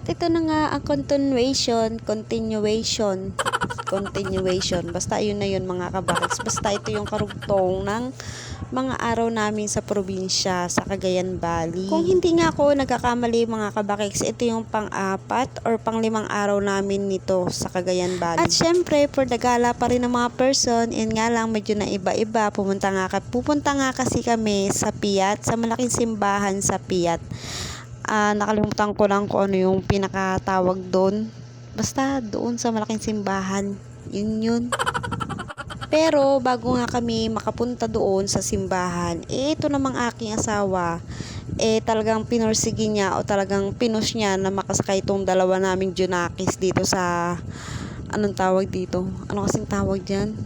At ito na nga ang continuation. Basta yun na yun mga kabakits. Basta ito yung karugtong ng mga araw namin sa probinsya sa Cagayan Valley. Kung hindi nga ako nagkakamali mga kabakits, ito yung pang-apat or pang-limang araw namin nito sa Cagayan Valley. At syempre, for the gala pa rin ng mga person, yun nga lang medyo na iba-iba. Pupunta nga kasi kami sa Piat, sa malaking simbahan sa Piat. Nakalimutan ko lang kung ano yung pinakatawag doon. Basta doon sa malaking simbahan. Yun. Pero bago nga kami makapunta doon sa simbahan, ito namang aking asawa, talagang pinursige niya o talagang pinush niya na makasakay itong dalawa naming junakis dito sa, anong tawag dito? Ano kasing tawag dyan?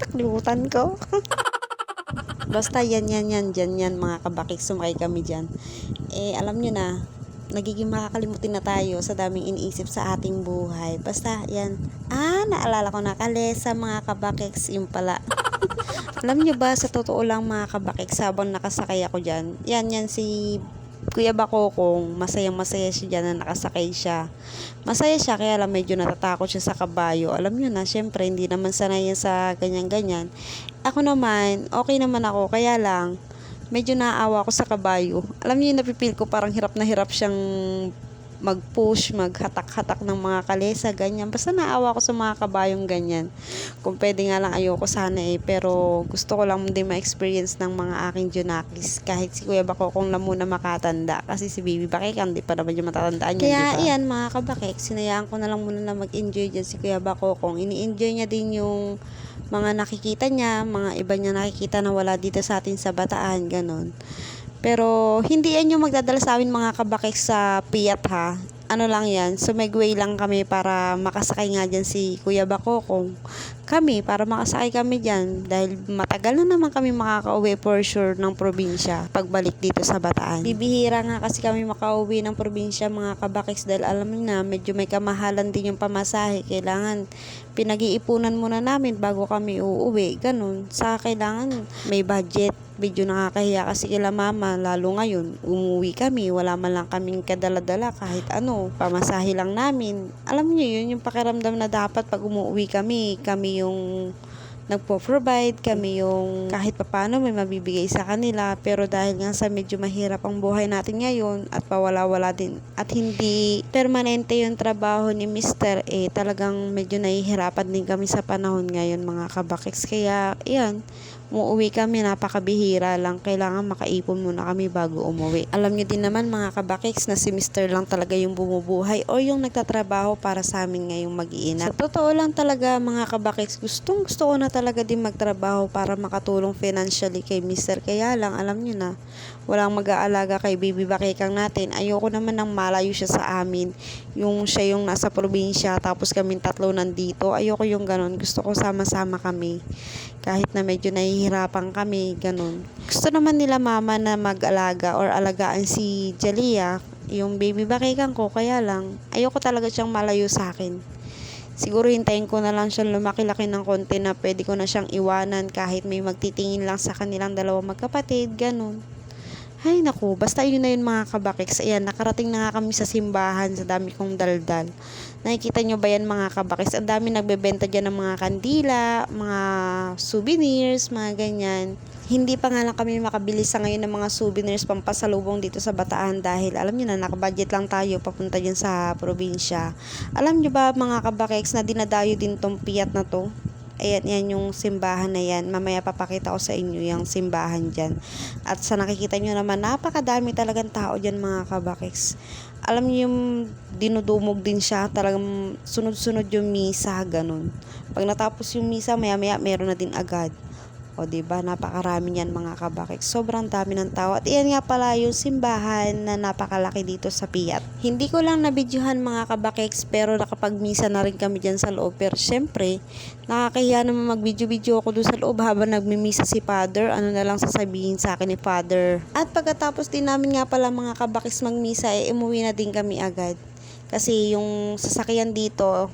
Nakalimutan ko. Basta yan mga kabakik, sumakay kami dyan. Alam nyo na, nagiging makakalimutin na tayo sa daming iniisip sa ating buhay. Basta yan. Naalala ko na, Kalesa mga kabakiks, yung pala. Alam nyo ba, sa totoo lang mga kabakiks, habang nakasakay ako dyan, yan si Kuya Bakokong, masayang-masaya siya dyan na nakasakay siya. Masaya siya, kaya lang medyo natatakot siya sa kabayo. Alam nyo na, syempre, hindi naman sanay yan sa ganyan-ganyan. Ako naman, okay naman ako, kaya lang, medyo naaawa ako sa kabayo. Alam niyo yung napipil ko, parang hirap na hirap siyang mag-push, maghatak-hatak ng mga kalesa, ganyan. Basta naawa ko sa mga kabayong ganyan. Kung pwede nga lang, ayoko sana pero gusto ko lang din ma-experience ng mga aking junakis. Kahit si Kuya Bakokong lang muna makatanda. Kasi si Baby Bakik, hindi pa naman yung matatandaan niya, Kaya diba? iyan mga kabakik, sinayaan ko na lang muna na mag-enjoy dyan si Kuya Bakokong. Ini-enjoy niya din yung mga nakikita niya, mga iba niya nakikita na wala dito sa atin sa Bataan, ganon. Pero hindi yan yung magdadala sa amin mga kabakik sa Piat ha. Ano lang yan, sumegway lang kami para makasakay nga dyan si Kuya Bakokong. Para makasakay kami dyan dahil matagal na naman kami makakauwi for sure ng probinsya pagbalik dito sa Bataan. Bibihira nga kasi kami makauwi ng probinsya mga kabakiks dahil alam mo na medyo may kamahalan din yung pamasahe. Kailangan pinag-iipunan muna namin bago kami uuwi. Ganun. Kailangan may budget. Medyo nakakahiya kasi kila mama, lalo ngayon, umuwi kami, wala man lang kaming kadala-dala kahit ano, pamasahe lang namin. Alam niyo yun, yung pakiramdam na dapat pag umuwi kami yung nagpo-provide, kami yung kahit papano may mabibigay sa kanila. Pero dahil nga sa medyo mahirap ang buhay natin ngayon at pawala-wala din at hindi permanente yung trabaho ni Mr. Talagang medyo nahihirapan din kami sa panahon ngayon mga kabakiks. Kaya yan, umuwi kami, napakabihira lang. Kailangan makaipon muna kami bago umuwi. Alam nyo din naman mga kabakiks na si Mr. lang talaga yung bumubuhay o yung nagtatrabaho para sa amin ngayong mag-iinat. Sa totoo lang talaga mga kabakiks, gusto ko na talaga din magtrabaho para makatulong financially kay Mr. Kaya lang, alam nyo na, walang mag-aalaga kay Baby Bakikang natin. Ayoko naman nang malayo siya sa amin. Yung siya yung nasa probinsya tapos kaming tatlo nandito. Ayoko yung ganon. Gusto ko sama-sama kami. Kahit na medyo nahihirapan kami, ganun. Gusto naman nila mama na mag-alaga or alagaan si Jalia, yung Baby Bakikang ko, kaya lang, ayoko talaga siyang malayo sa akin. Siguro hintayin ko na lang siyang lumaki-laki ng konti na pwede ko na siyang iwanan kahit may magtitingin lang sa kanilang dalawang magkapatid, ganun. Ay naku, basta yun na yun mga kabakiks. Ayan, nakarating na nga kami sa simbahan, sa dami kong daldal. Nakikita nyo ba yan mga kabakiks? Ang dami nagbebenta dyan ng mga kandila, mga souvenirs, mga ganyan. Hindi pa nga lang kami makabili sa ngayon ng mga souvenirs pampasalubong dito sa Bataan dahil alam nyo na nakabudget lang tayo papunta dyan sa probinsya. Alam nyo ba mga kabakiks na dinadayo din tong Piat na to? Ayan, yan yung simbahan na yan. Mamaya papakita ko sa inyo yung simbahan dyan. At sa nakikita nyo naman, napakadami talagang tao dyan mga kabakiks. Alam nyo yung dinudumog din siya. Talagang sunod-sunod yung misa, ganun. Pag natapos yung misa, maya-maya meron na din agad. O diba, napakarami niyan mga kabakik. Sobrang dami ng tao. At iyan nga pala yung simbahan na napakalaki dito sa Piat. Hindi ko lang nabidyohan mga kabakiks pero nakapagmisa na rin kami dyan sa loob. Pero syempre, nakakahiya naman mag-video-video ako doon sa loob habang nagmimisa si Father. Ano na lang sasabihin sa akin ni Father. At pagkatapos din namin nga pala mga kabakiks magmisa, umuwi na din kami agad. Kasi yung sasakyan dito,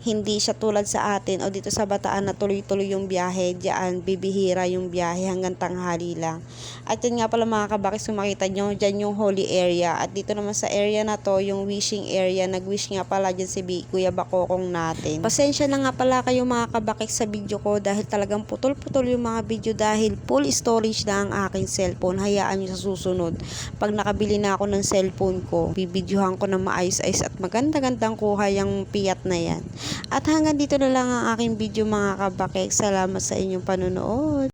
Hindi siya tulad sa atin o dito sa Bataan na tuloy-tuloy yung biyahe. Diyan, bibihira yung biyahe hanggang tanghali lang. At yun nga pala mga kabakis, sumakita nyo, dyan yung holy area. At dito naman sa area na to, yung wishing area. Nag-wish nga pala dyan si Kuya Bakokong natin. Pasensya na nga pala kayo mga kabakis sa video ko dahil talagang putol-putol yung mga video dahil full storage na ang aking cellphone. Hayaan nyo sa susunod. Pag nakabili na ako ng cellphone ko, bibidyohan ko na maayos-ayos at maganda-gandang kuha yung piyat na yan. At hanggang dito na lang ang aking video mga kabakik. Salamat sa inyong panonood.